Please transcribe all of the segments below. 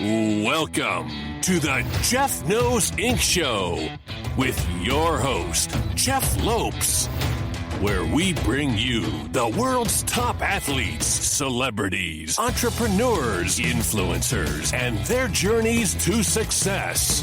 Welcome to the Jeff Knows Inc. Show with your host, Jeff Lopes, where we bring you the world's top athletes, celebrities, entrepreneurs, influencers, and their journeys to success.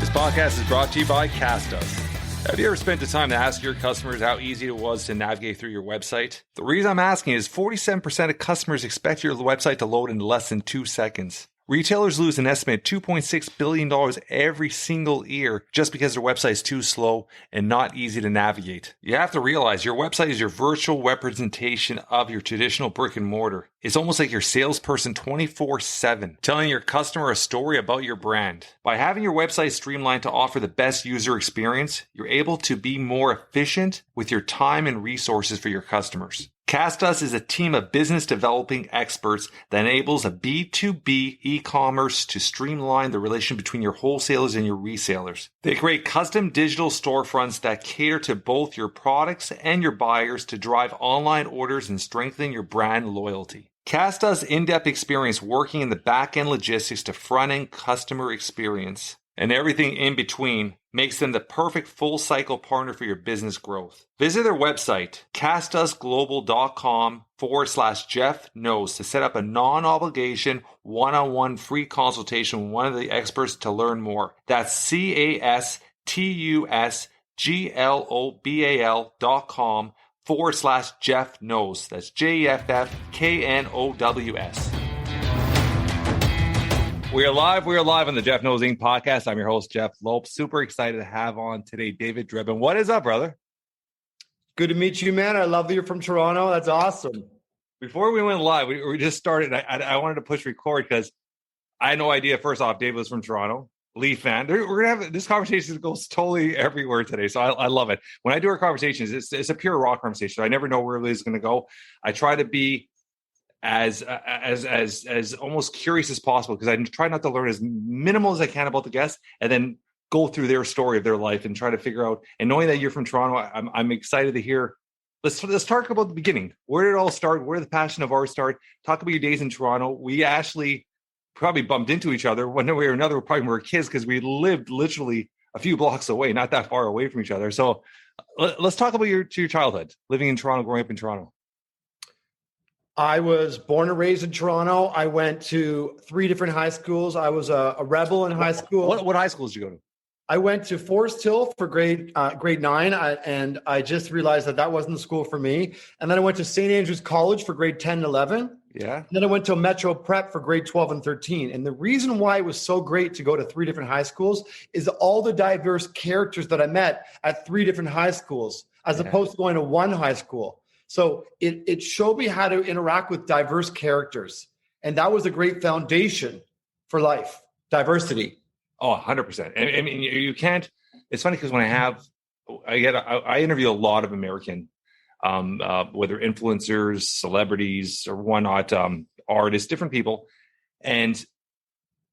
This podcast is brought to you by Castus. Have you ever spent the time to ask your customers how easy it was to navigate through your website? The reason I'm asking is 47% of customers expect your website to load in less than 2 seconds. Retailers lose an estimated $2.6 billion every single year just because their website is too slow and not easy to navigate. You have to realize your website is your virtual representation of your traditional brick and mortar. It's almost like your salesperson 24/7, telling your customer a story about your brand. By having your website streamlined to offer the best user experience, you're able to be more efficient with your time and resources for your customers. Castus is a team of business developing experts that enables a B2B e-commerce to streamline the relation between your wholesalers and your resellers. They create custom digital storefronts that cater to both your products and your buyers to drive online orders and strengthen your brand loyalty. Castus' in-depth experience working in the back-end logistics to front-end customer experience and everything in between makes them the perfect full-cycle partner for your business growth. Visit their website, castusglobal.com/Jeff Knows to set up a non-obligation one-on-one free consultation with one of the experts to learn more. That's castusglobal.com/Jeff Knows. That's JEFFKNOWS. We are live on the Jeff Knows Inc. podcast. I'm your host, Jeff Lopes. Super excited to have on today David Drebin. What is up, brother? Good to meet you, man. I love that you're from Toronto. That's awesome. Before we went live, we just started. I wanted to push record because I had no idea. First off, David was from Toronto, Leaf fan. We're going to have this conversation that goes totally everywhere today. So I love it. When I do our conversations, it's a pure raw conversation. I never know where it is going to go. I try to be as almost curious as possible because I try not to learn as minimal as I can about the guests and then go through their story of their life and try to figure out. And knowing that you're from Toronto, I'm excited to hear. Let's talk about the beginning. Where did it all start? Where did the passion of art start? Talk about your days in Toronto. We actually probably bumped into each other one way or another. Probably when we were kids because we lived literally a few blocks away, not that far away from each other. So let's talk about your childhood, living in Toronto, growing up in Toronto. I was born and raised in Toronto. I went to 3 different high schools. I was a rebel in high school. What high schools did you go to? I went to Forest Hill for grade 9, and I just realized that wasn't the school for me. And then I went to St. Andrews College for grade 10 and 11. Yeah. And then I went to Metro Prep for grade 12 and 13. And the reason why it was so great to go to 3 different high schools is all the diverse characters that I met at 3 different high schools, as opposed to going to one high school. So it showed me how to interact with diverse characters. And that was a great foundation for life, diversity. Oh, 100%. I mean, you can't, it's funny because when I interview a lot of American, whether influencers, celebrities or whatnot, artists, different people. And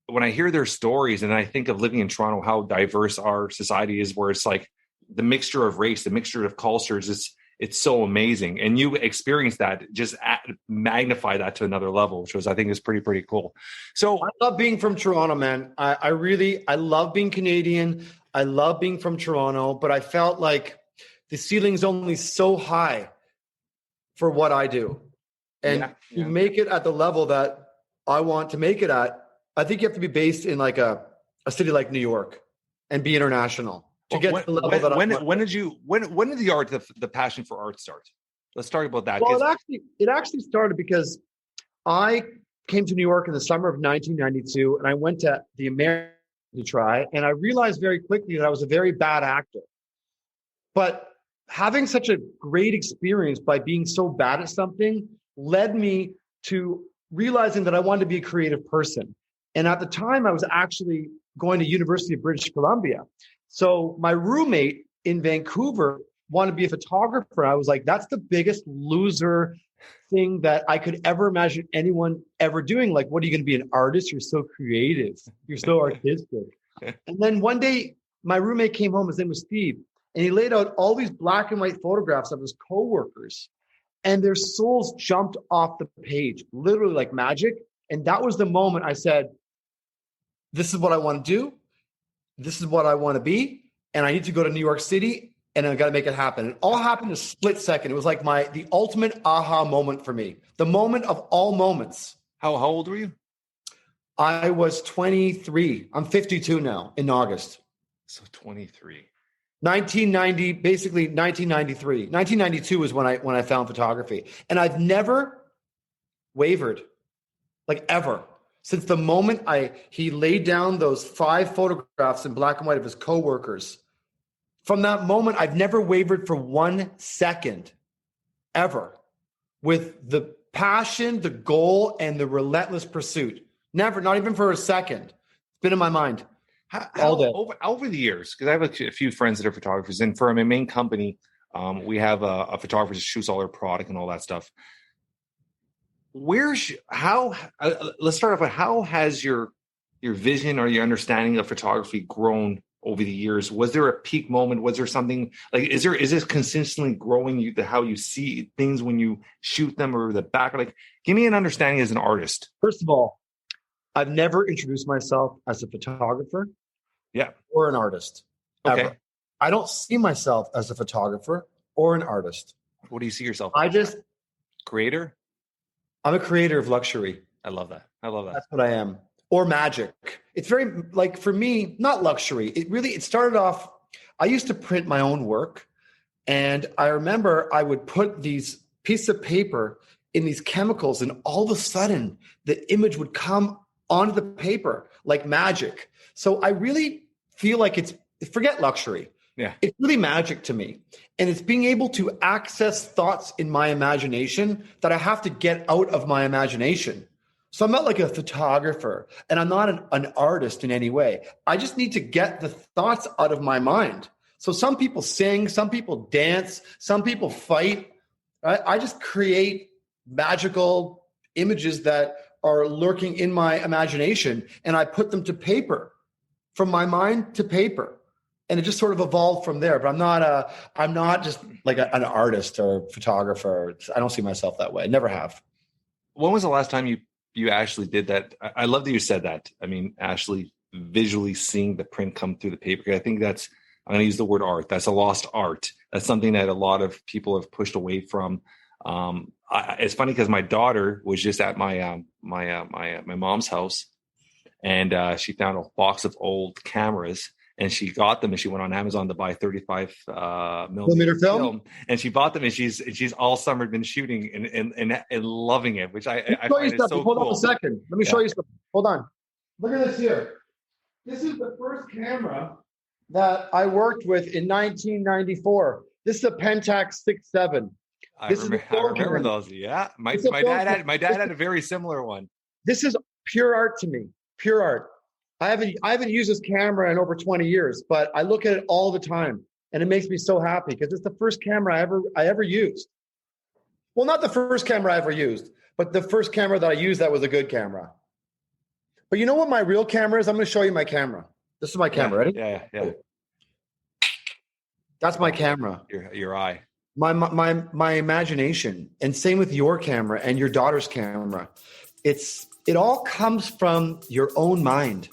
when I hear their stories and I think of living in Toronto, how diverse our society is, where it's like the mixture of race, the mixture of cultures, it's so amazing. And you experience that, just magnify that to another level, which I think is pretty cool. So I love being from Toronto, man. I love being Canadian. I love being from Toronto, but I felt like the ceiling's only so high for what I do. And to make it at the level that I want to make it at, I think you have to be based in like a city like New York and be international. To get to the level that when did the passion for art start? Let's talk about that. Well, it actually started because I came to New York in the summer of 1992, and I went to the American to try, and I realized very quickly that I was a very bad actor. But having such a great experience by being so bad at something led me to realizing that I wanted to be a creative person. And at the time, I was actually going to University of British Columbia. So my roommate in Vancouver wanted to be a photographer. I was like, that's the biggest loser thing that I could ever imagine anyone ever doing. Like, what are you going to be, an artist? You're so creative. You're so artistic. And then one day, my roommate came home. His name was Steve. And he laid out all these black and white photographs of his coworkers. and their souls jumped off the page, literally like magic. And that was the moment I said, this is what I want to do. This is what I want to be. And I need to go to New York City and I got to make it happen. It all happened in a split second. It was like the ultimate aha moment for me. The moment of all moments. How old were you? I was 23. I'm 52 now in August. So 23. 1990, basically 1993. 1992 is when I found photography. And I've never wavered, like ever. Since the moment he laid down those 5 photographs in black and white of his coworkers. From that moment, I've never wavered for 1 second, ever, with the passion, the goal, and the relentless pursuit. Never, not even for a second. It's been in my mind. How over the years, because I have a few friends that are photographers, and for my main company, we have a photographer that shoots all our product and all that stuff. Let's start off with how has your vision or your understanding of photography grown over the years? Was there a peak moment? Was there something like, is this consistently growing how you see things when you shoot them, or the back? Like, give me an understanding as an artist. First of all, I've never introduced myself as a photographer, or an artist. Okay. Ever. I don't see myself as a photographer or an artist. What do you see yourself? Creator. I'm a creator of luxury. I love that. That's what I am. Or magic. It's very, like, for me, not luxury. It started off, I used to print my own work. And I remember I would put these pieces of paper in these chemicals, and all of a sudden the image would come onto the paper like magic. So I really feel like forget luxury. Yeah. It's really magic to me. And it's being able to access thoughts in my imagination that I have to get out of my imagination. So I'm not like a photographer, and I'm not an artist in any way. I just need to get the thoughts out of my mind. So some people sing, some people dance, some people fight. Right? I just create magical images that are lurking in my imagination, and I put them to paper, from my mind to paper. And it just sort of evolved from there. But I'm not just like an artist or photographer. I don't see myself that way. I never have. When was the last time you actually did that? I love that you said that. I mean, actually visually seeing the print come through the paper. I think I'm going to use the word art. That's a lost art. That's something that a lot of people have pushed away from. It's funny because my daughter was just at my mom's house, and she found a box of old cameras. And she got them, and she went on Amazon to buy 35 millimeter film. And she bought them, and she's all summer been shooting and loving it, which I find it so Hold cool. on a second. Let me show you something. Hold on. Look at this here. This is the first camera that I worked with in 1994. This is a Pentax 6.7. I remember those. Yeah, my dad had a very similar one. This is pure art to me. Pure art. I haven't used this camera in over 20 years, but I look at it all the time, and it makes me so happy because it's the first camera I ever used. Well, not the first camera I ever used, but the first camera that I used that was a good camera. But you know what my real camera is? I'm going to show you my camera. This is my camera. Ready? Yeah. That's my camera. Your eye. My imagination, and same with your camera and your daughter's camera. It all comes from your own mind.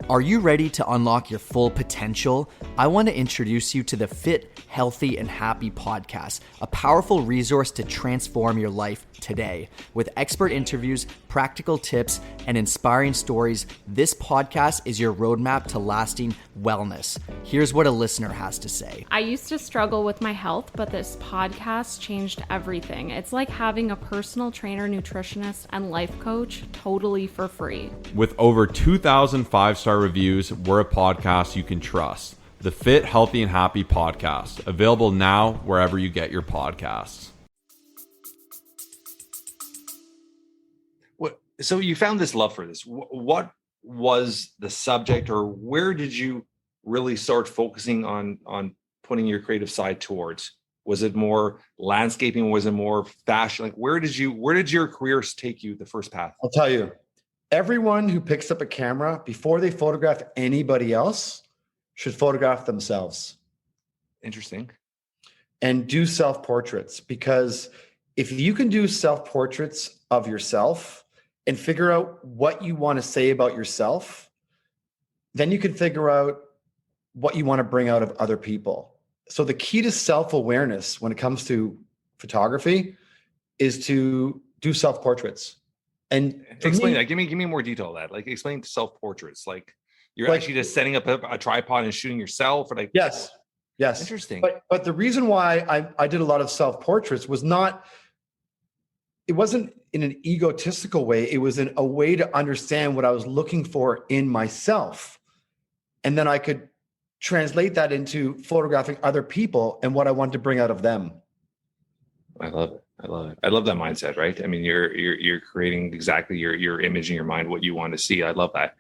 Are you ready to unlock your full potential? I want to introduce you to the Fit, Healthy, and Happy podcast, a powerful resource to transform your life today. With expert interviews, practical tips, and inspiring stories, this podcast is your roadmap to lasting wellness. Here's what a listener has to say. I used to struggle with my health, but this podcast changed everything. It's like having a personal trainer, nutritionist, and life coach totally for free. With over 2,000 five-star reviews, we're a podcast you can trust. The Fit, Healthy, and Happy podcast, available now wherever you get your podcasts. So you found this love for this. What was the subject, or where did you really start focusing on putting your creative side towards? Was it more landscaping? Was it more fashion? Like, where did your careers take you the first path? I'll tell you, everyone who picks up a camera before they photograph anybody else should photograph themselves. Interesting. And do self-portraits, because if you can do self-portraits of yourself and figure out what you want to say about yourself, then you can figure out what you want to bring out of other people. So the key to self-awareness when it comes to photography is to do self-portraits. And explain that. Give me more detail of that. Like, explain self-portraits. Like, you're actually just setting up a tripod and shooting yourself, or like, yes. Interesting. But the reason why I did a lot of self-portraits was it wasn't in an egotistical way. It was in a way to understand what I was looking for in myself. And then I could translate that into photographing other people and what I wanted to bring out of them. I love it. I love that mindset, right? I mean, you're creating exactly your image in your mind, what you want to see. I love that.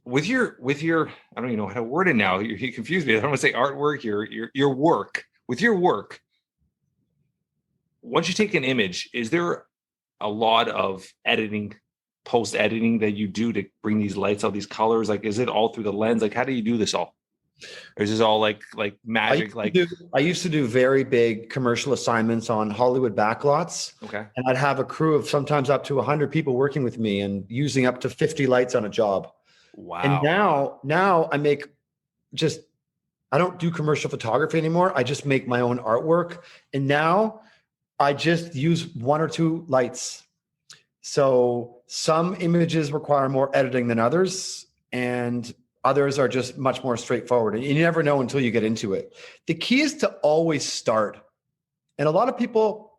With your I don't even know how to word it now. You confused me. I don't want to say artwork, your work. With your work, once you take an image, is there a lot of editing, post editing that you do to bring these lights out, these colors? Like, is it all through the lens? Like, how do you do this all? Or is this all like magic? I used to do very big commercial assignments on Hollywood backlots. Okay. And I'd have a crew of sometimes up to 100 people working with me and using up to 50 lights on a job. Wow. And now I don't do commercial photography anymore. I just make my own artwork. And now I just use one or two lights. So some images require more editing than others, and others are just much more straightforward. And you never know until you get into it. The key is to always start. And a lot of people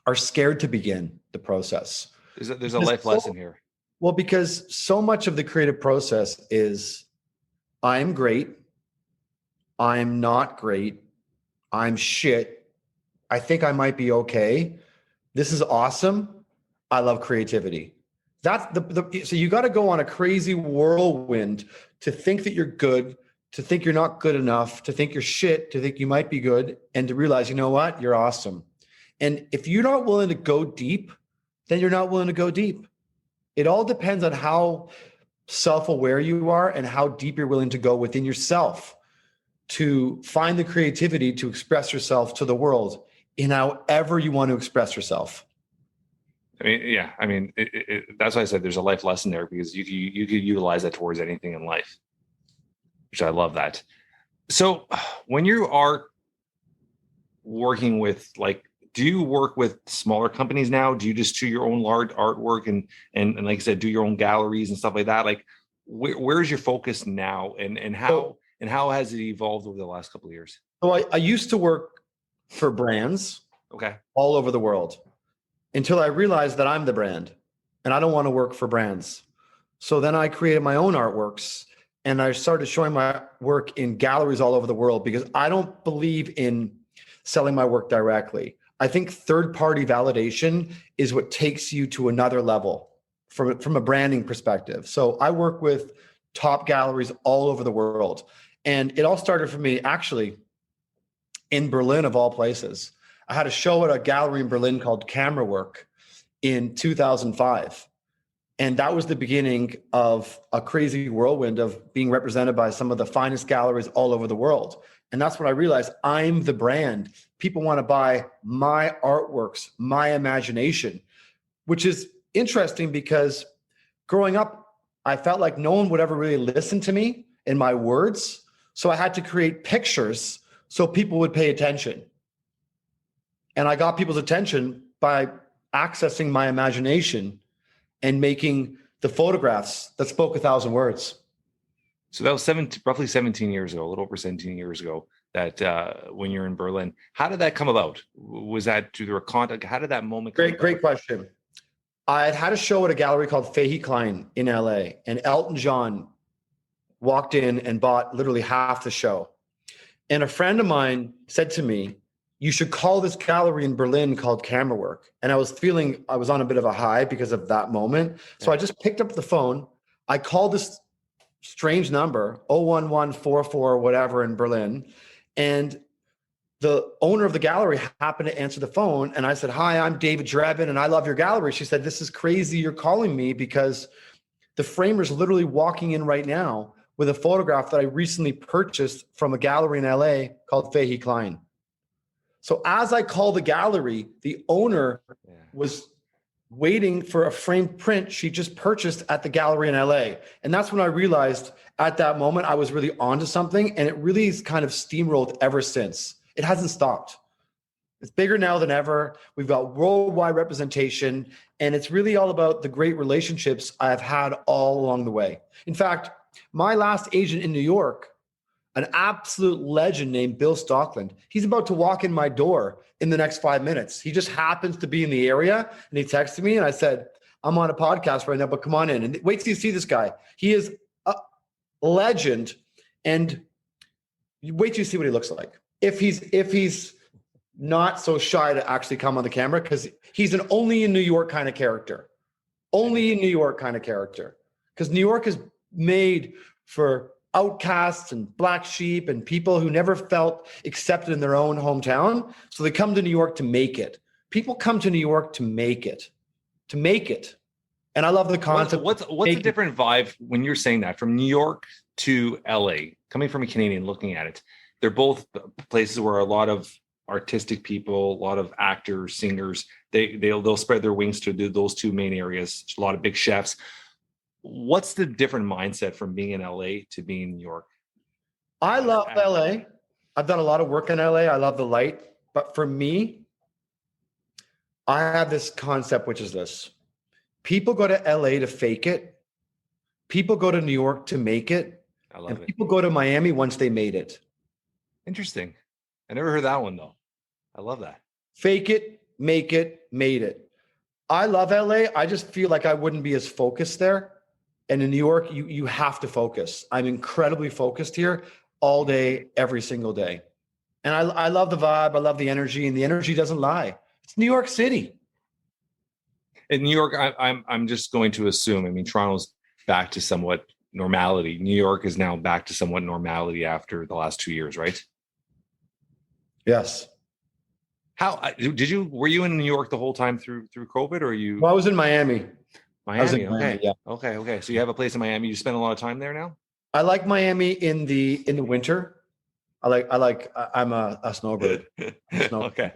are scared to begin the process. There's a life lesson here. Well, because so much of the creative process is, I'm great, I'm not great, I'm shit, I think I might be okay, this is awesome, I love creativity. That's so you got to go on a crazy whirlwind to think that you're good, to think you're not good enough, to think you're shit, to think you might be good, and to realize, you know what, you're awesome. And if you're not willing to go deep, then you're not willing to go deep. It all depends on how self-aware you are and how deep you're willing to go within yourself to find the creativity to express yourself to the world in however you want to express yourself. I mean, yeah. I mean, that's why I said there's a life lesson there, because you could utilize that towards anything in life, which I love that. So when you are working with, like, do you work with smaller companies now? Do you just do your own large artwork and like I said, do your own galleries and stuff like that? Like, where's your focus now, and how has it evolved over the last couple of years? So I used to work for brands, okay, all over the world, until I realized that I'm the brand and I don't want to work for brands. So then I created my own artworks and I started showing my work in galleries all over the world, because I don't believe in selling my work directly. I think third-party validation is what takes you to another level from a branding perspective. So I work with top galleries all over the world. And it all started for me actually in Berlin, of all places. I had a show at a gallery in Berlin called Camera Work in 2005. And that was the beginning of a crazy whirlwind of being represented by some of the finest galleries all over the world. And that's when I realized I'm the brand. People want to buy my artworks, my imagination, which is interesting because growing up, I felt like no one would ever really listen to me and my words. So I had to create pictures so people would pay attention. And I got people's attention by accessing my imagination and making the photographs that spoke 1,000 words. So that was roughly 17 years ago, a little over 17 years ago, that when you're in Berlin. How did that come about? Was that through the contact? How did that moment come about? Great question. I had a show at a gallery called Fahey Klein in LA, and Elton John walked in and bought literally half the show. And a friend of mine said to me, you should call this gallery in Berlin called Camera Work. And I was on a bit of a high because of that moment. So I just picked up the phone. I called this strange number, 01144, whatever, in Berlin. And the owner of the gallery happened to answer the phone. And I said, hi, I'm David Drebin, and I love your gallery. She said, this is crazy. You're calling me because the framer's literally walking in right now with a photograph that I recently purchased from a gallery in LA called Fahey Klein. So as I called the gallery, the owner was waiting for a framed print she just purchased at the gallery in LA. And that's when I realized at that moment I was really onto something, and it really has kind of steamrolled ever since. It hasn't stopped. It's bigger now than ever. We've got worldwide representation, and it's really all about the great relationships I've had all along the way. In fact, my last agent in New York, an absolute legend named Bill Stockland, he's about to walk in my door in the next 5 minutes. He just happens to be in the area, and he texted me, and I said, I'm on a podcast right now, but come on in. And wait till you see this guy. He is a legend, and wait till you see what he looks like. If he's not so shy to actually come on the camera, because he's an only in New York kind of character. Only in New York kind of character. Because New York is made for outcasts and black sheep and people who never felt accepted in their own hometown. So they come to New York to make it. People come to New York to make it. To make it. And I love the concept. What's a different vibe when you're saying that from New York to LA, coming from a Canadian looking at it? They're both places where a lot of artistic people, a lot of actors, singers, they'll spread their wings to those two main areas. A lot of big chefs. What's the different mindset from being in LA to being in New York? I love LA. I've done a lot of work in LA. I love the light. But for me, I have this concept, which is this. People go to LA to fake it. People go to New York to make it. I love it. People go to Miami once they made it. Interesting. I never heard that one though. I love that. Fake it, make it, made it. I love LA. I just feel like I wouldn't be as focused there. And in New York, you have to focus. I'm incredibly focused here all day, every single day. And I love the vibe. I love the energy, and the energy doesn't lie. It's New York City. In New York, I'm just going to assume, I mean, Toronto's back to somewhat normality. New York is now back to somewhat normality after the last 2 years, right? Yes. Were you in New York the whole time through COVID, or you? Well, I was in Miami. Miami, okay. Miami, yeah. Okay. So you have a place in Miami. You spend a lot of time there now? I like Miami in the winter. I'm a snowbird. Okay.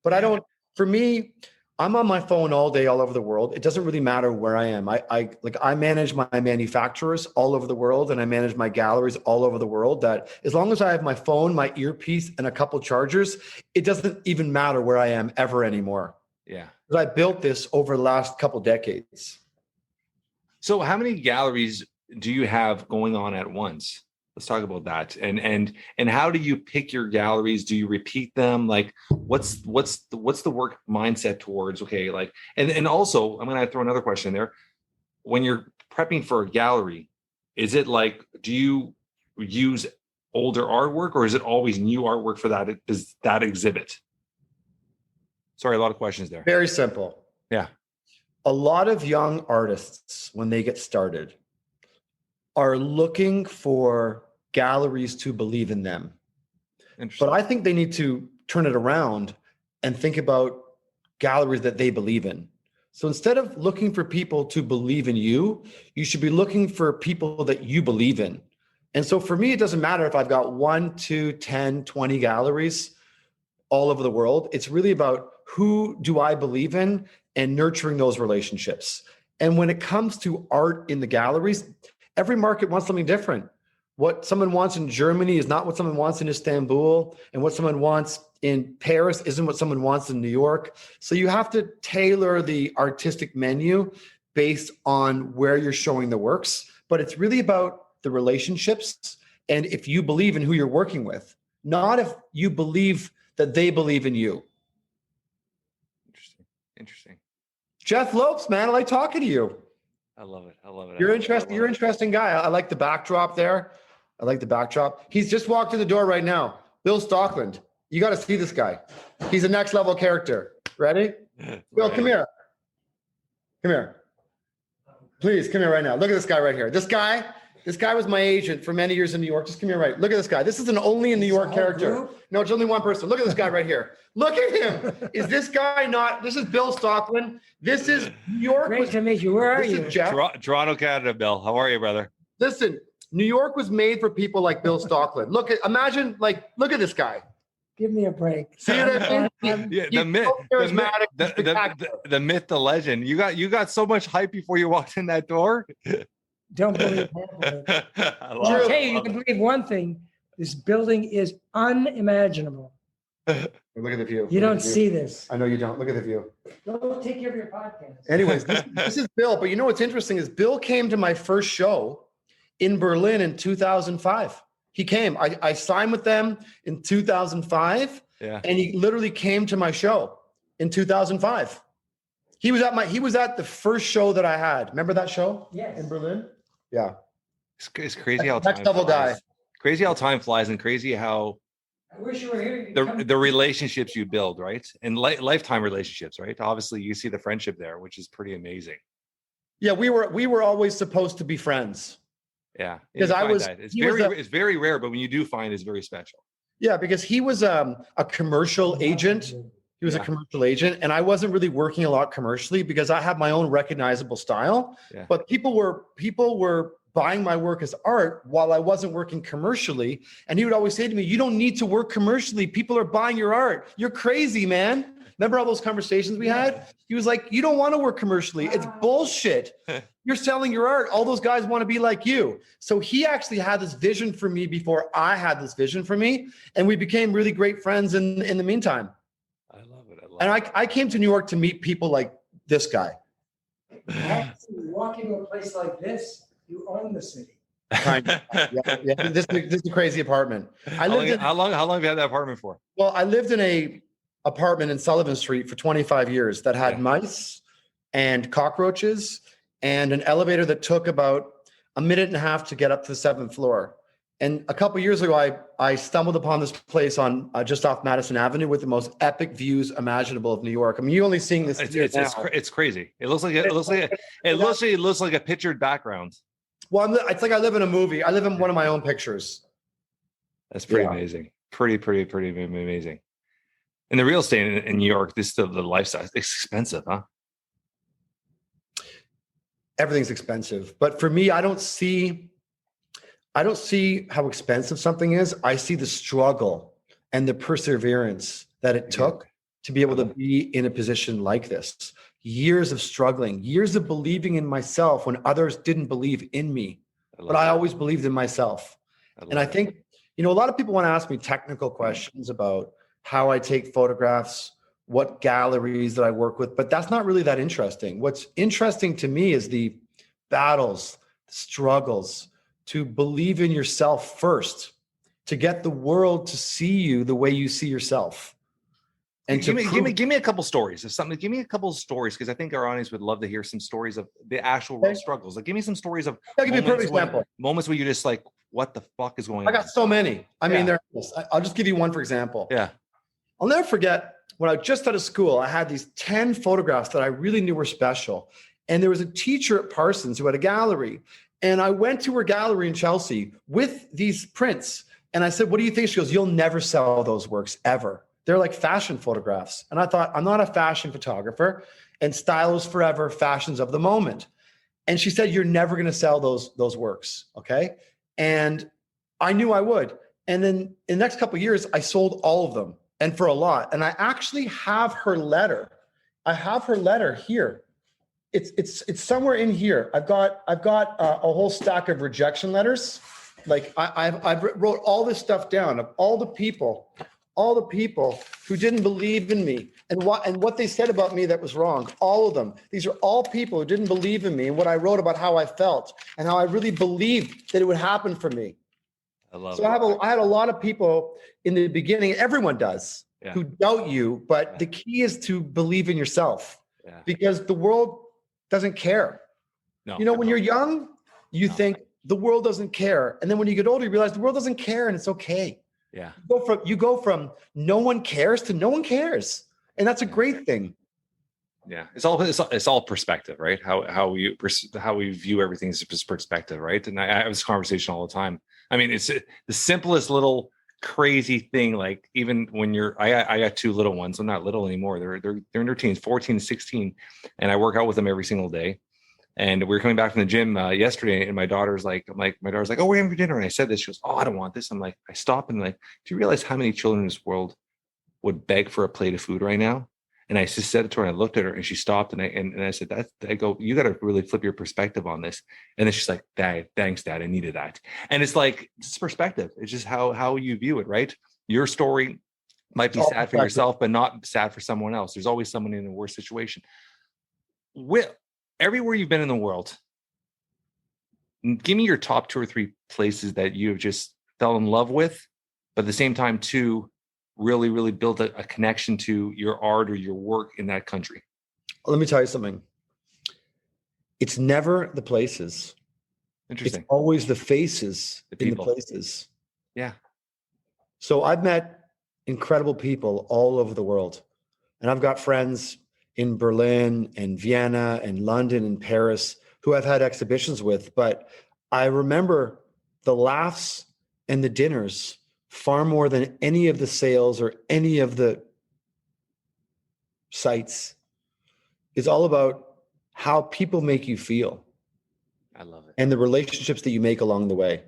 But I don't, for me, I'm on my phone all day, all over the world. It doesn't really matter where I am. I manage my manufacturers all over the world, and I manage my galleries all over the world, that as long as I have my phone, my earpiece, and a couple chargers, it doesn't even matter where I am ever anymore. Yeah. Because I built this over the last couple decades. So how many galleries do you have going on at once? Let's talk about that. And how do you pick your galleries? Do you repeat them? Like what's the work mindset towards, okay, like, and also I'm going to throw another question there. When you're prepping for a gallery, is it like, do you use older artwork, or is it always new artwork for that exhibit? Sorry, a lot of questions there. Very simple. Yeah. A lot of young artists, when they get started, are looking for galleries to believe in them. But I think they need to turn it around and think about galleries that they believe in. So instead of looking for people to believe in you, you should be looking for people that you believe in. And so for me, it doesn't matter if I've got 1, 2, 10, 20 galleries all over the world. It's really about who do I believe in and nurturing those relationships. And when it comes to art in the galleries, every market wants something different. What someone wants in Germany is not what someone wants in Istanbul, and what someone wants in Paris isn't what someone wants in New York. So you have to tailor the artistic menu based on where you're showing the works. But it's really about the relationships, and if you believe in who you're working with, not if you believe that they believe in you. Interesting. Jeff Lopes, man, I like talking to you. I love it. You're interesting. You're an interesting guy. I like the backdrop there. He's just walked in the door right now. Bill Stockland. You got to see this guy. He's a next level character. Ready? Bill, come here. Come here. Please come here right now. Look at this guy right here. This guy was my agent for many years in New York. Just come here right. Look at this guy. This is an only in New York character. No, it's only one person. Look at this guy right here. Look at him. Is this guy not? This is Bill Stockland. This is New York. Great to meet you. Where are you? This is Jeff. Toronto, Canada, Bill. How are you, brother? Listen, New York was made for people like Bill Stockland. Look at this guy. Give me a break. See what I mean? Yeah, He's so charismatic, spectacular. the myth, the legend. You got so much hype before you walked in that door. Don't believe it. I'll tell you, you can believe one thing. This building is unimaginable. Look at the view. You don't see this. I know you don't. Look at the view. Go take care of your podcast. Anyways, this is Bill. But you know what's interesting is Bill came to my first show in Berlin in 2005. He came. I signed with them in 2005. Yeah. And he literally came to my show in 2005. He was at the first show that I had. Remember that show? Yes. In Berlin? Yeah. It's crazy how Next time level flies. guy. Crazy how time flies, and crazy how I wish you were here. the relationships you build, right? And lifetime relationships, right? Obviously, you see the friendship there, which is pretty amazing. Yeah, we were always supposed to be friends. Yeah, Because it's very rare, but when you do find, it's very special. Yeah, because he was a commercial agent. He was a commercial agent, and I wasn't really working a lot commercially because I have my own recognizable style. Yeah. But people were buying my work as art while I wasn't working commercially. And he would always say to me, "You don't need to work commercially. People are buying your art. You're crazy, man." Remember all those conversations we had? He was like, "You don't want to work commercially. It's bullshit. You're selling your art. All those guys want to be like you." So he actually had this vision for me before I had this vision for me. And we became really great friends in the meantime. I love it. And I came to New York to meet people like this guy. You walk into a place like this, you own the city. Yeah. This is a crazy apartment. How long have you had that apartment for? Well, I lived in a apartment in Sullivan Street for 25 years that had mice and cockroaches and an elevator that took about a minute and a half to get up to the 7th floor. And a couple of years ago, I stumbled upon this place on just off Madison Avenue with the most epic views imaginable of New York. I mean, you're only seeing this. It's crazy. It looks like a pictured background. Well, it's like I live in a movie. I live in one of my own pictures. That's pretty amazing. Pretty amazing. And the real estate in New York, the lifestyle, it's expensive, huh? Everything's expensive, but for me, I don't see how expensive something is. I see the struggle and the perseverance that it took to be able to be in a position like this. Years of struggling, years of believing in myself when others didn't believe in me, but I always believed in myself. And I think, a lot of people want to ask me technical questions about how I take photographs, what galleries that I work with, but that's not really that interesting. What's interesting to me is the battles, the struggles, to believe in yourself first, to get the world to see you the way you see yourself. And give me a couple stories of something. Give me a couple of stories, because I think our audience would love to hear some stories of the actual real struggles. Like, give me some stories of I'll give you a perfect example. Moments where you're just like, what the fuck is going on? I got so many. I mean, I'll just give you one, for example. Yeah. I'll never forget when I was just out of school, I had these 10 photographs that I really knew were special. And there was a teacher at Parsons who had a gallery. And I went to her gallery in Chelsea with these prints. And I said, "What do you think?" She goes, "You'll never sell those works ever. They're like fashion photographs." And I thought, I'm not a fashion photographer, and style is forever, fashion's of the moment. And she said, "You're never going to sell those works." Okay. And I knew I would. And then in the next couple of years, I sold all of them, and for a lot. And I actually have her letter. I have her letter here. It's somewhere in here. I've got a whole stack of rejection letters. Like I've wrote all this stuff down of all the people who didn't believe in me and what they said about me that was wrong. All of them. These are all people who didn't believe in me and what I wrote about how I felt and how I really believed that it would happen for me. I love so it. I had a lot of people in the beginning, everyone does, who doubt you, but the key is to believe in yourself because the world doesn't care. No, when you're young, you think the world doesn't care. And then when you get older, you realize the world doesn't care and it's okay. Yeah. You go from no one cares to no one cares. And that's a great thing. Yeah. It's all perspective, right? How we view everything is just perspective, right? And I have this conversation all the time. I mean, it's the simplest little crazy thing. Like even when I got two little ones. I'm not little anymore. They're in their teens, 14 and 16. And I work out with them every single day. And we were coming back from the gym yesterday, and my daughter's like, oh, we're having for dinner. And I said this. She goes, oh, I don't want this. I'm like, I stopped and like, do you realize how many children in this world would beg for a plate of food right now? And I just said it to her, and I looked at her, and she stopped, and I said, I go, you got to really flip your perspective on this. And then she's like, thanks, Dad, I needed that. And it's like, it's perspective. It's just how you view it, right? Your story might be sad for yourself, but not sad for someone else. There's always someone in a worse situation. Everywhere you've been in the world, give me your top 2 or 3 places that you have just fell in love with, but at the same time, too, really, really build a connection to your art or your work in that country. Let me tell you something. It's never the places. Interesting. It's always the faces in the places. Yeah. So I've met incredible people all over the world. And I've got friends in Berlin and Vienna and London and Paris who I've had exhibitions with. But I remember the laughs and the dinners far more than any of the sales or any of the sites. Is all about how people make you feel. I love it. And the relationships that you make along the way.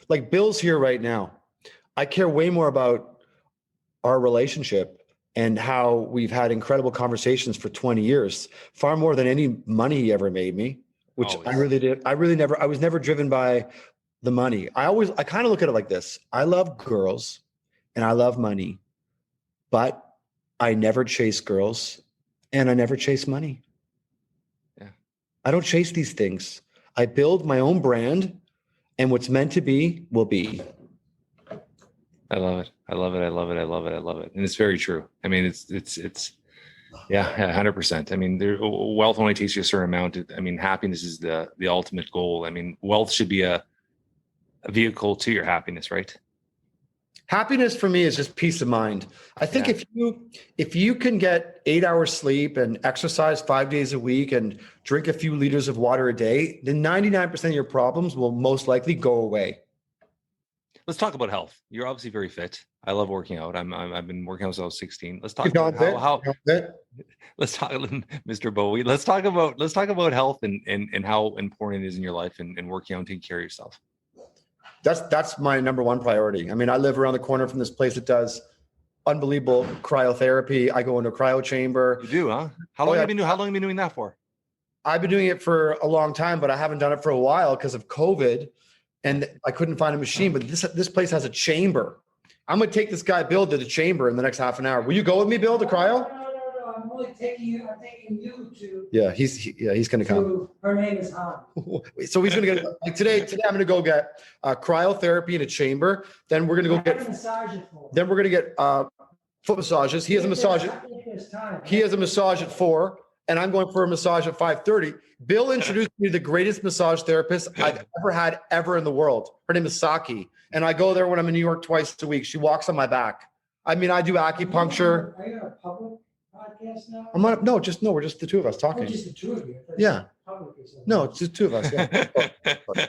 Like Bill's here right now. I care way more about our relationship and how we've had incredible conversations for 20 years, far more than any money he ever made me, which I really did. I was never driven by the money. I kind of look at it like this. I love girls and I love money, but I never chase girls and I never chase money. Yeah. I don't chase these things. I build my own brand, and what's meant to be will be. I love it. I love it. I love it. I love it. I love it. And it's very true. I mean, it's yeah, 100%. I mean, wealth only takes you a certain amount. I mean, happiness is the ultimate goal. I mean, wealth should be a vehicle to your happiness, right? Happiness for me is just peace of mind. I think if you can get 8 hours sleep and exercise 5 days a week and drink a few liters of water a day, then 99% of your problems will most likely go away. Let's talk about health. You're obviously very fit. I love working out. I've been working out since I was 16. Let's talk about how let's talk, Mr. Bowie. Let's talk about health and how important it is in your life and working out and taking care of yourself. That's my number one priority. I mean, I live around the corner from this place that does unbelievable cryotherapy. I go into a cryo chamber. You do, huh? How long have you been doing that for? I've been doing it for a long time, but I haven't done it for a while because of COVID. And I couldn't find a machine, but this place has a chamber. I'm going to take this guy, Bill, to the chamber in the next half an hour. Will you go with me, Bill, to cryo? No. I'm only taking you. I'm taking you to. Yeah, he's going to come. Her name is Han. So he's going to get like today. I'm going to go get cryotherapy in a chamber. Then we're going to go get. Then we're going to get foot massages. He has a massage. He has a massage at 4, and I'm going for a massage at 5:30. Bill introduced me to the greatest massage therapist I've ever in the world. Her name is Saki. And I go there when I'm in New York twice a week. She walks on my back. I mean, I do acupuncture. Are you on a public podcast now? We're just the two of us talking. Oh, just the two of you. Yeah. No, it's just two of us. Yeah.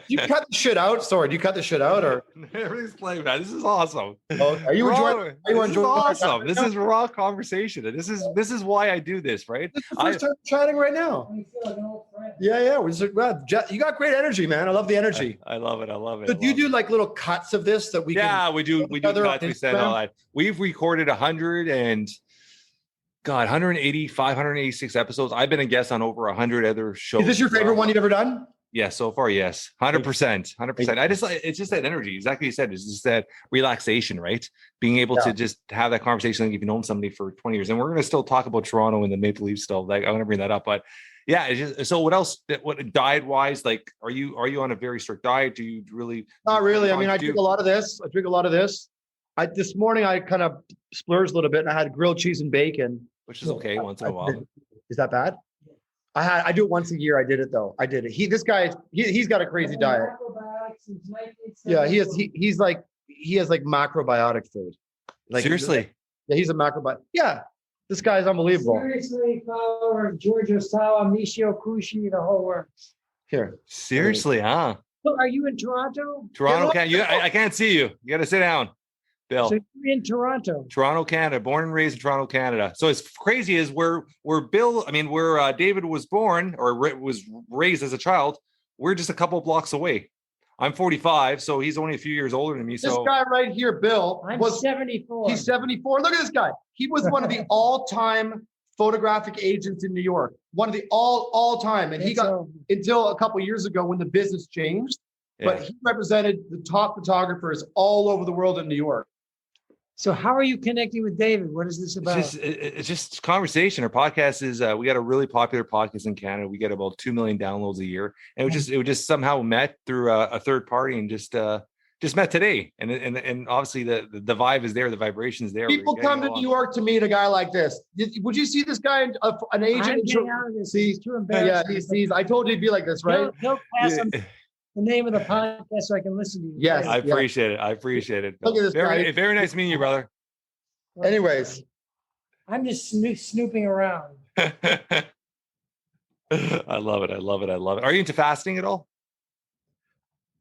You cut the shit out? Sorry, do you cut the shit out or? Everything's playing, man. This is awesome. Are you enjoying? This is awesome. This is raw conversation. This is why I do this, right? This is the first time chatting right now. You feel like an old friend. Yeah. You got great energy, man. I love the energy. I love it. So do you do like little cuts of this that we? Yeah, we do. We do cuts. We said all that. We've recorded 186 episodes. I've been a guest on over 100 other shows. Is this your favorite one you've ever done? Yeah, so far, yes. 100%. It's just that energy. Exactly what you said. It's just that relaxation, right? Being able to just have that conversation like if you've known somebody for 20 years. And we're going to still talk about Toronto and the Maple Leafs still. Like, I'm going to bring that up. But yeah, it's just, so what else, what diet wise, like, are you on a very strict diet? Do you really? Not really. I mean, I drink a lot of this. This morning I kind of splurged a little bit and I had grilled cheese and bacon. Which is okay once in a while. Is that bad? I do it once a year. I did it though. This guy, he's got a crazy diet. Yeah, he has like macrobiotic food. Like, seriously? Yeah, he's a macrobiotic. Yeah, this guy is unbelievable. Seriously, Power, Giorgio Sawa, Michio Kushi, the whole works. Here. Seriously, huh? So are you in Toronto? I can't see you. You got to sit down. Bill. So you're in Toronto. Toronto, Canada, born and raised in Toronto, Canada. So as crazy as where David was born or was raised as a child, we're just a couple of blocks away. I'm 45, so he's only a few years older than me. This guy right here, Bill, I'm 74. He's 74. Look at this guy. He was one of the all-time photographic agents in New York. One of the all-time. And he got until a couple of years ago when the business changed. Yeah. But he represented the top photographers all over the world in New York. So how are you connecting with David? What is this about? It's just conversation. Our podcast is we got a really popular podcast in Canada. We get about 2 million downloads a year, and it was just somehow met through a third party and just met today. And obviously the vibe is there, the vibration is there. People come to New York to meet a guy like this. Would you see this guy, an agent? He's too embarrassed. Yeah, I told you he'd be like this, right? He'll pass him the name of the podcast so I can listen to you. Yes, I appreciate it. I appreciate it. Look at this guy. Very nice meeting you, brother. Anyways, I'm just snooping around. I love it. Are you into fasting at all?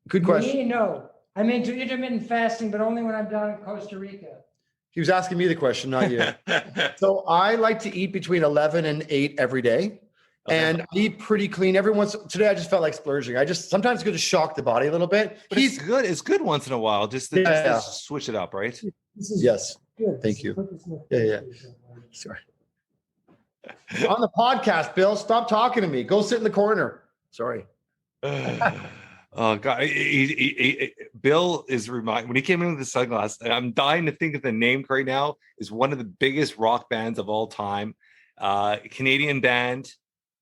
Good question. Me, no. I'm into intermittent fasting, but only when I'm down in Costa Rica. He was asking me the question, not you. So I like to eat between 11 and 8 every day. Okay. And I eat pretty clean. Today I just felt like splurging. Sometimes it's good to shock the body a little bit. But it's good. It's good once in a while, just to switch it up, right? Yes. Good. Thank you. Yeah. Sorry. On the podcast, Bill, stop talking to me. Go sit in the corner. Sorry. Oh God, Bill is when he came in with the sunglasses. I'm dying to think of the name right now. Is one of the biggest rock bands of all time, Canadian band.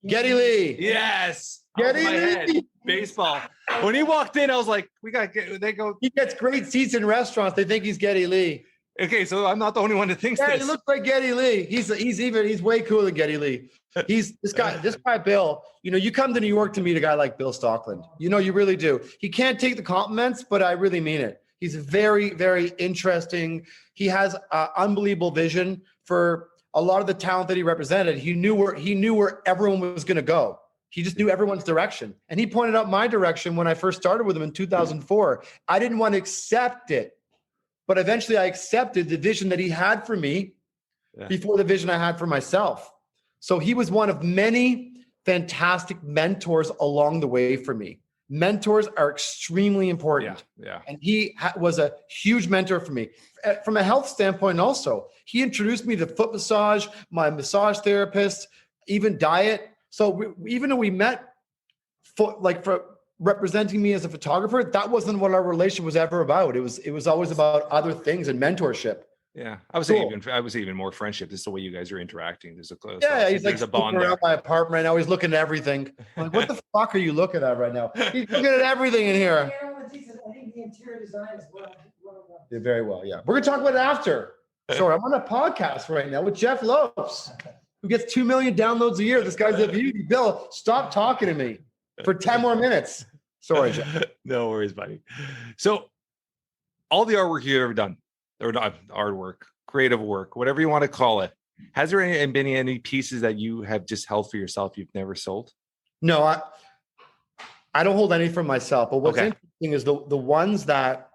Geddy Lee. Yes. Geddy Lee. Baseball. When he walked in, I was like, they go. He gets great seats in restaurants. They think he's Geddy Lee. Okay, so I'm not the only one that thinks this. He looks like Geddy Lee. He's way cooler than Geddy Lee. He's this guy, Bill. You come to New York to meet a guy like Bill Stockland. You really do. He can't take the compliments, but I really mean it. He's very, very interesting. He has unbelievable vision for a lot of the talent that he represented. He knew where everyone was going to go. He just knew everyone's direction. And he pointed out my direction when I first started with him in 2004. I didn't want to accept it, but eventually I accepted the vision that he had for me before the vision I had for myself. So he was one of many fantastic mentors along the way for me. Mentors are extremely important. Yeah. And he was a huge mentor for me. From a health standpoint also, he introduced me to foot massage, my massage therapist, even diet. So even though we met for representing me as a photographer, that wasn't what our relation was ever about. It was always about other things and mentorship. Yeah, I was even more friendship. This is the way you guys are interacting. There's a close. Yeah, he's like a bond around my apartment right now. He's looking at everything. I'm like, what the fuck are you looking at right now? He's looking at everything in here. I think the interior design is well. Yeah, very well. Yeah, we're gonna talk about it after. Sorry, I'm on a podcast right now with Jeff Lopes, who gets 2 million downloads a year. This guy's a beauty. Bill, stop talking to me for 10 more minutes. Sorry, Jeff. No worries, buddy. So, all the artwork you've ever done. Or not artwork, creative work, whatever you want to call it. Has there been any pieces that you have just held for yourself you've never sold? No, I don't hold any for myself. But what's interesting is the ones that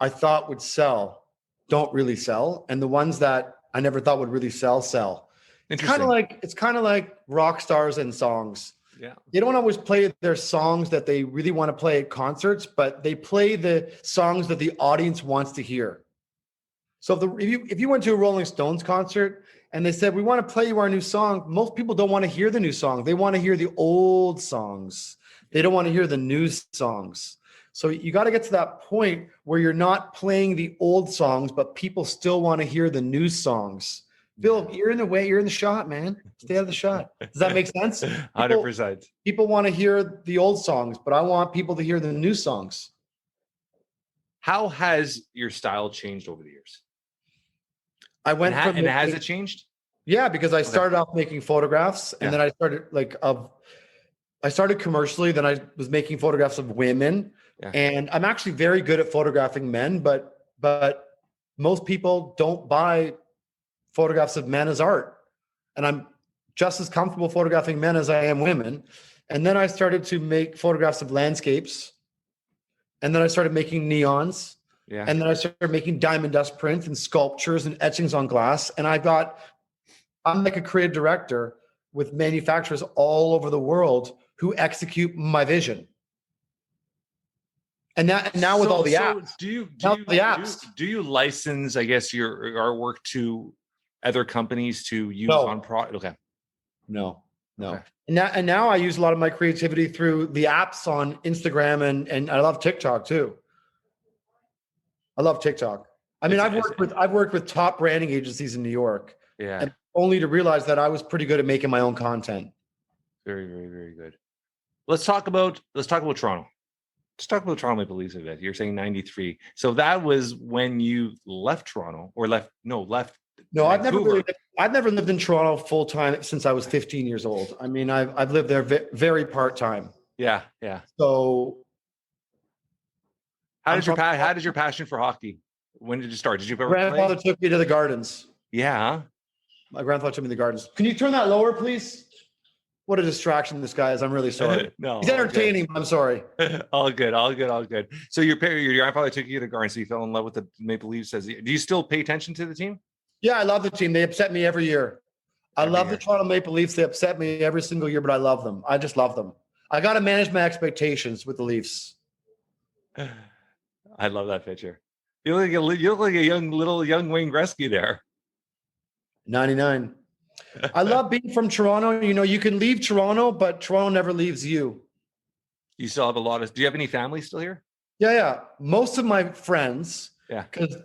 I thought would sell don't really sell, and the ones that I never thought would really sell. It's kind of like rock stars and songs. Yeah. They don't always play their songs that they really want to play at concerts, but they play the songs that the audience wants to hear. So if you went to a Rolling Stones concert and they said, we want to play you our new song, most people don't want to hear the new song. They want to hear the old songs. They don't want to hear the new songs. So you got to get to that point where you're not playing the old songs, but people still want to hear the new songs. Bill, you're in the shot, man. Stay out of the shot. Does that make sense? 100%. People want to hear the old songs, but I want people to hear the new songs. How has your style changed over the years? Has it changed? Yeah, because I started off making photographs, and then I started commercially. Then I was making photographs of women, and I'm actually very good at photographing men, but most people don't buy photographs of men as art. And I'm just as comfortable photographing men as I am women. And then I started to make photographs of landscapes. And then I started making neons. Yeah. And then I started making diamond dust prints and sculptures and etchings on glass. And I'm like a creative director with manufacturers all over the world who execute my vision. And now with all the apps. Do you license, I guess, your artwork to other companies to use on product? Okay. No. Okay. And now I use a lot of my creativity through the apps on Instagram and I love TikTok too. I love TikTok. I mean, I've worked with top branding agencies in New York. Yeah. And only to realize that I was pretty good at making my own content. Very, very, very good. Let's talk about Toronto. Let's talk about Toronto Maple Leafs a bit. You're saying 93. So that was when you left Toronto or left. No, I've never lived in Toronto full time since I was 15 years old. I mean, I've lived there very part time. Yeah. So how did your passion for hockey? When did you start? Did you ever grandfather took me to the Gardens? Yeah. My grandfather took me to the Gardens. Can you turn that lower, please? What a distraction this guy is. I'm really sorry. No, he's entertaining, but I'm sorry. All good. So your grandfather took you to the Gardens, so you fell in love with the Maple Leafs. Do you still pay attention to the team? Yeah, I love the team. They upset me every year. I love the Toronto Maple Leafs. They upset me every single year, but I love them. I just love them. I got to manage my expectations with the Leafs. I love that picture. You look like a young Wayne Gretzky there. 99. I love being from Toronto. You know, you can leave Toronto, but Toronto never leaves you. You still have do you have any family still here? Yeah. Most of my friends. Yeah. Because,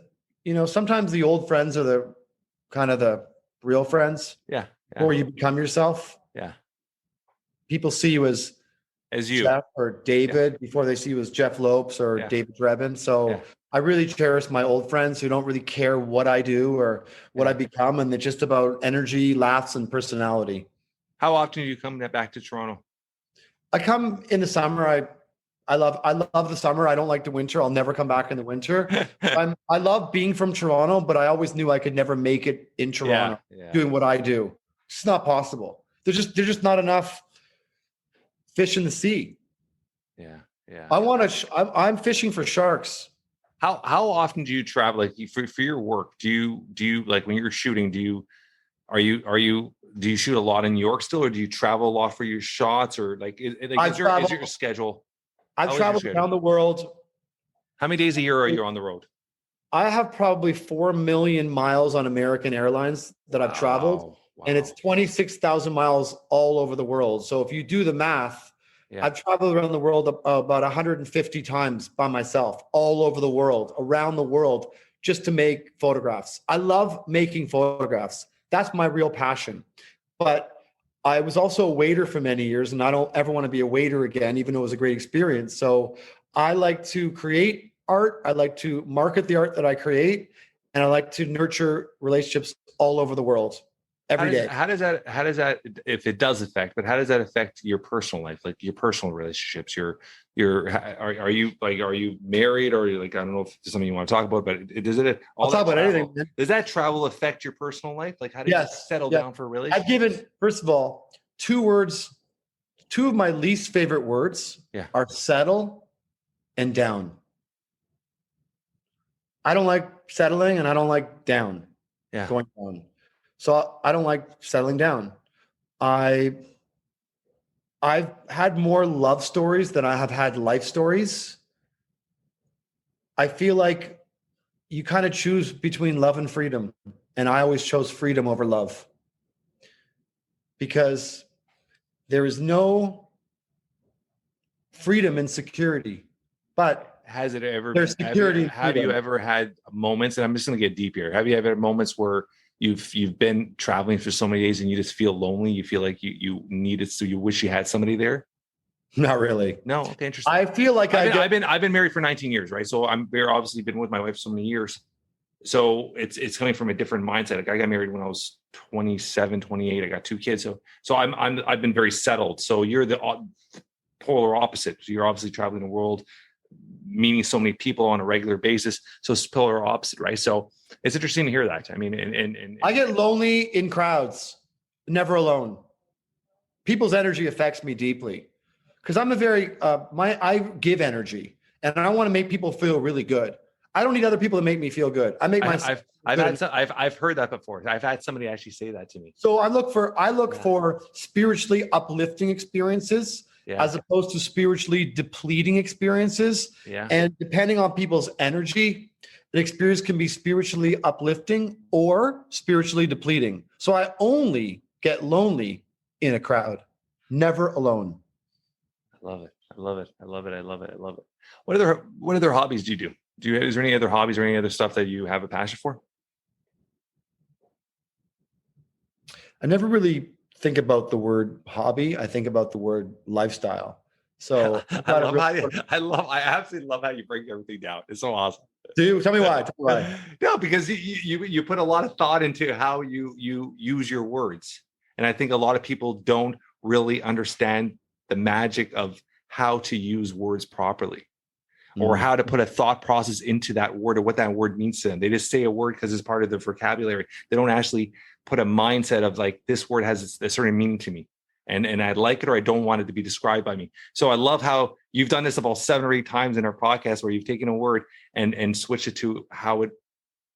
you know, sometimes the old friends are the kind of the real friends. Yeah. Or you become yourself. Yeah. People see you as you Jeff or David before they see you as Jeff Lopes or David Drebin. So I really cherish my old friends who don't really care what I do or what I become. And it's just about energy, laughs, and personality. How often do you come back to Toronto? I come in the summer. I love the summer. I don't like the winter. I'll never come back in the winter. I love being from Toronto, but I always knew I could never make it in Toronto doing what I do. It's not possible. There's just not enough fish in the sea. Yeah. I'm fishing for sharks. How often do you travel? Like for your work, do you like when you're shooting? Do you shoot a lot in New York still, or do you travel a lot for your shots, or is your schedule? I've traveled around the world. How many days a year are you on the road? I have probably 4 million miles on American Airlines that I've traveled, and it's 26,000 miles all over the world. So if you do the math, I've traveled around the world about 150 times by myself, all over the world, around the world, just to make photographs. I love making photographs. That's my real passion. But I was also a waiter for many years, and I don't ever want to be a waiter again, even though it was a great experience. So I like to create art. I like to market the art that I create, and I like to nurture relationships all over the world. Every day. How does that, if it does affect, but how does that affect your personal life, like your personal relationships? Are you married, or I don't know if it's something you want to talk about, but I'll talk about anything. Does that travel affect your personal life? Like how do you settle down for a relationship? I've given, first of all, 2 words. 2 of my least favorite words are settle and down. I don't like settling, and I don't like down. Yeah. Going down. So I don't like settling down. I've had more love stories than I have had life stories. I feel like you kind of choose between love and freedom. And I always chose freedom over love. Because there is no freedom in security. But has it ever there's security? Have you ever had moments, and I'm just going to get deep here. Have you ever had moments where you've been traveling for so many days and you just feel lonely? You feel like you needed, so you wish you had somebody there? Not really. No. Okay. Interesting. I feel like I've been married for 19 years, right? So we're obviously been with my wife so many years. So it's coming from a different mindset. Like I got married when I was 27, 28. I got 2 kids. So I've been very settled. So you're the polar opposite. So you're obviously traveling the world, meeting so many people on a regular basis. So it's polar opposite, right? So it's interesting to hear that. I mean, and I get lonely in crowds, never alone. People's energy affects me deeply because I'm a very, I give energy and I want to make people feel really good. I don't need other people to make me feel good. I make myself. I've heard that before. I've had somebody actually say that to me. So I look for spiritually uplifting experiences as opposed to spiritually depleting experiences. Yeah. And depending on people's energy, the experience can be spiritually uplifting or spiritually depleting. So I only get lonely in a crowd, never alone. I love it. I love it. I love it. I love it. I love it. What other hobbies do you do? Is there any other hobbies or any other stuff that you have a passion for? I never really think about the word hobby. I think about the word lifestyle. So I absolutely love how you break everything down. It's so awesome. Dude, tell me why. No, because you put a lot of thought into how you use your words. And I think a lot of people don't really understand the magic of how to use words properly, or how to put a thought process into that word or what that word means to them. They just say a word because it's part of their vocabulary. They don't actually put a mindset of like, this word has a certain meaning to me, and I like it or I don't want it to be described by me. So I love how you've done this about 7 or 8 times in our podcast where you've taken a word and switched it to how it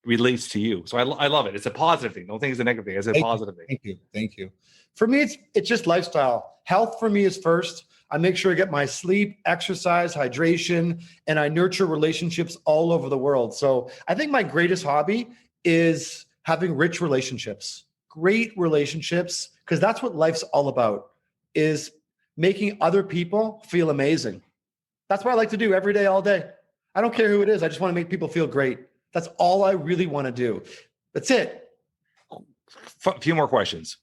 relates to you. So I love it. It's a positive thing. Don't think it's a negative thing. It's a positive thing. Thank you. For me, it's just lifestyle. Health for me is first. I make sure I get my sleep, exercise, hydration, and I nurture relationships all over the world. So I think my greatest hobby is having rich relationships, great relationships, because that's what life's all about, is making other people feel amazing. That's what I like to do every day, all day. I don't care who it is. I just want to make people feel great. That's all I really want to do. That's it. A few more questions.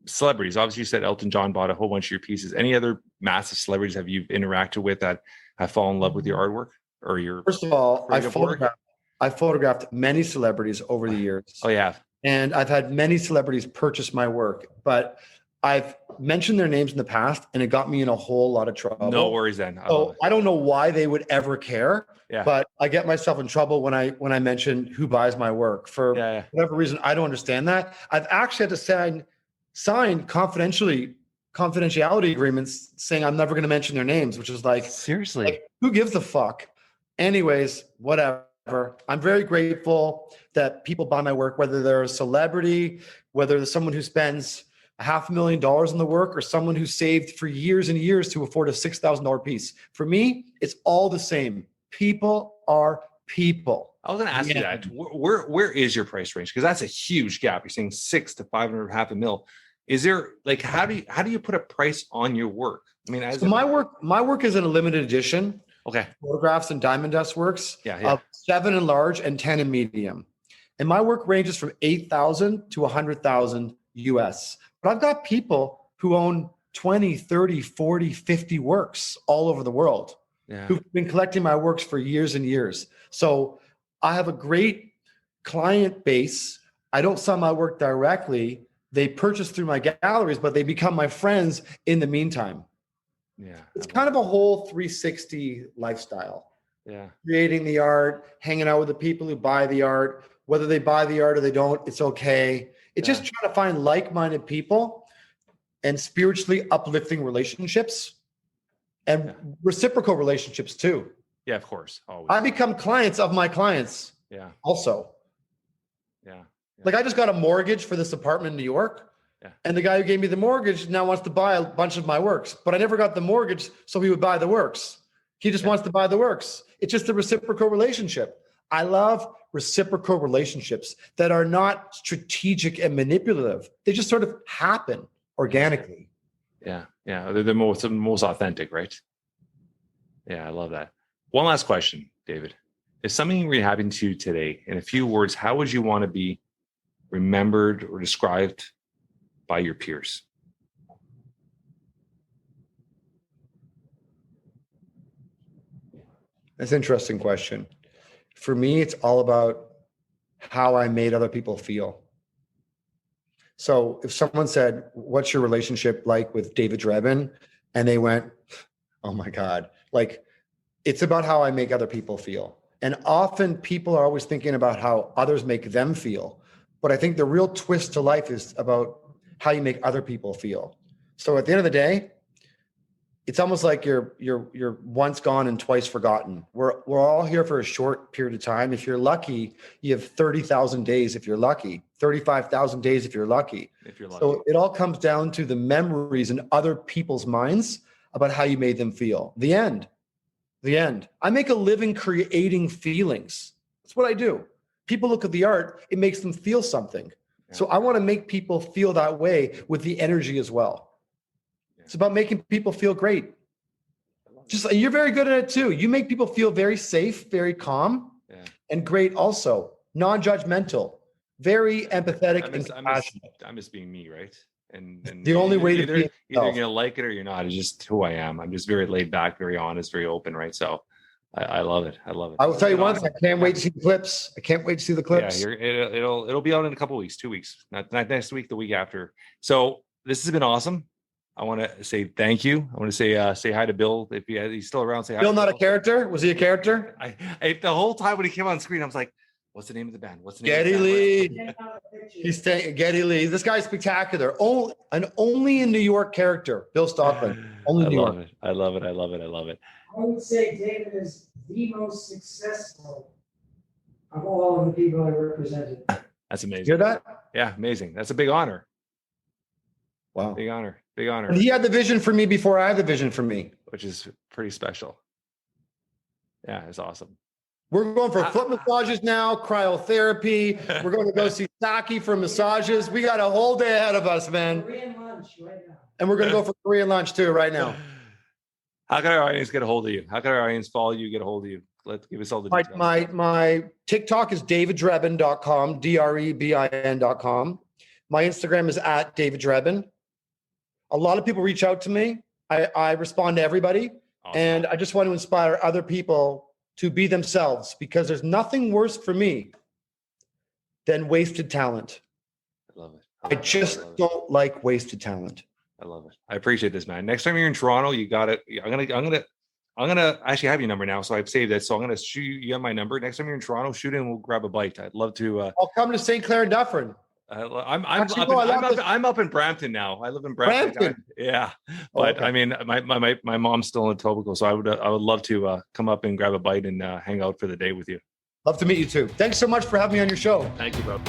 Celebrities. Obviously, you said Elton John bought a whole bunch of your pieces. Any other massive celebrities have you interacted with that have fallen in love with your artwork or your? First of all, I photographed many celebrities over the years. Oh, yeah. And I've had many celebrities purchase my work, but I've mentioned their names in the past and it got me in a whole lot of trouble. No worries then. I don't know why they would ever care, yeah. But I get myself in trouble when I mention who buys my work for whatever reason. I don't understand that. I've actually had to sign confidentiality agreements saying I'm never going to mention their names, which is like, seriously, like, who gives a fuck? Anyways, whatever. I'm very grateful that people buy my work, whether they're a celebrity, whether they're someone who spends $500,000 on the work or someone who saved for years and years to afford a $6,000 piece. For me, it's all the same. People are people. I was going to ask you that. Where is your price range? Because that's a huge gap. You're saying 6 to 500, half a mil. Is there like how do you put a price on your work? I mean, so my work is in a limited edition. Okay. Photographs and diamond dust works of 7 in large and 10 in medium. And my work ranges from 8,000 to 100,000 US. But I've got people who own 20, 30, 40, 50 works all over the world who've been collecting my works for years and years. So I have a great client base. I don't sell my work directly. They purchase through my galleries, but they become my friends in the meantime. Yeah. It's kind of a whole 360 lifestyle. Yeah. Creating the art, hanging out with the people who buy the art, whether they buy the art or they don't, it's okay. It's just trying to find like-minded people and spiritually uplifting relationships and reciprocal relationships too. Yeah, of course. Always. I become clients of my clients. Yeah. Also. Yeah. Like I just got a mortgage for this apartment in New York. Yeah. And the guy who gave me the mortgage now wants to buy a bunch of my works, but I never got the mortgage, so he would buy the works. He just wants to buy the works. It's just a reciprocal relationship. I love reciprocal relationships that are not strategic and manipulative. They just sort of happen organically. Yeah. Yeah. They're the most authentic, right? Yeah. I love that. One last question, David. If something really happened to you today, in a few words, how would you want to be remembered or described by your peers? That's an interesting question. For me, it's all about how I made other people feel. So if someone said, what's your relationship like with David Drebin? And they went, oh my God, like it's about how I make other people feel. And often people are always thinking about how others make them feel. But I think the real twist to life is about how you make other people feel. So at the end of the day, it's almost like you're once gone and twice forgotten. We're all here for a short period of time. If you're lucky, you have 30,000 days if you're lucky, 35,000 days if you're lucky. So it all comes down to the memories in other people's minds about how you made them feel. The end. I make a living creating feelings. That's what I do. People look at the art, it makes them feel something. Yeah. So I want to make people feel that way with the energy as well. Yeah. It's about making people feel great. Just you're very good at it too. You make people feel very safe, very calm, and great also. Non-judgmental, very empathetic and compassionate. I'm just being me, right? And the only way to either you're gonna like it or you're not. It's just who I am. I'm just very laid back, very honest, very open, right? So I love it. I love it. I will tell you one thing. I can't wait to see the clips. Yeah, it'll be out in a couple of weeks, 2 weeks, not next week, the week after. So this has been awesome. I want to say thank you. I want to say hi to Bill. If he's still around, say hi. Bill, not a character? Was he a character? I the whole time when he came on screen, I was like, what's the name of the band? What's the name Geddy of the band? Lee. He's saying Geddy Lee. This guy's spectacular. Only in New York character. Bill Stockman. Only New York. I love it. I would say David is the most successful of all of the people I represented. That's amazing. Hear that? Yeah, amazing. That's a big honor. Wow. Big honor. And he had the vision for me before I had the vision for me. Which is pretty special. Yeah, it's awesome. We're going for foot massages now, cryotherapy. We're going to go see Saki for massages. We got a whole day ahead of us, man. Korean lunch right now. And we're going to go for Korean lunch too right now. How can our audience get a hold of you? How can our audience follow you, get a hold of you? Let's give us all the details. My TikTok is daviddrebin.com, DREBIN.com. My Instagram is @DavidDrebin. A lot of people reach out to me. I respond to everybody. Awesome. And I just want to inspire other people to be themselves, because there's nothing worse for me than wasted talent. I love it. I just don't like wasted talent. I love it. I appreciate this, man. Next time you're in Toronto, you got it. I'm gonna actually have your number now, so I've saved it. So I'm gonna shoot you have my number. Next time you're in Toronto, shoot in. We'll grab a bite. I'd love to. I'll come to St. Clair and Dufferin. I'm up in Brampton now. I live in Brampton. Yeah, but okay. I mean, my mom's still in Etobicoke, so I would love to come up and grab a bite and hang out for the day with you. Love to meet you too. Thanks so much for having me on your show. Thank you, bro.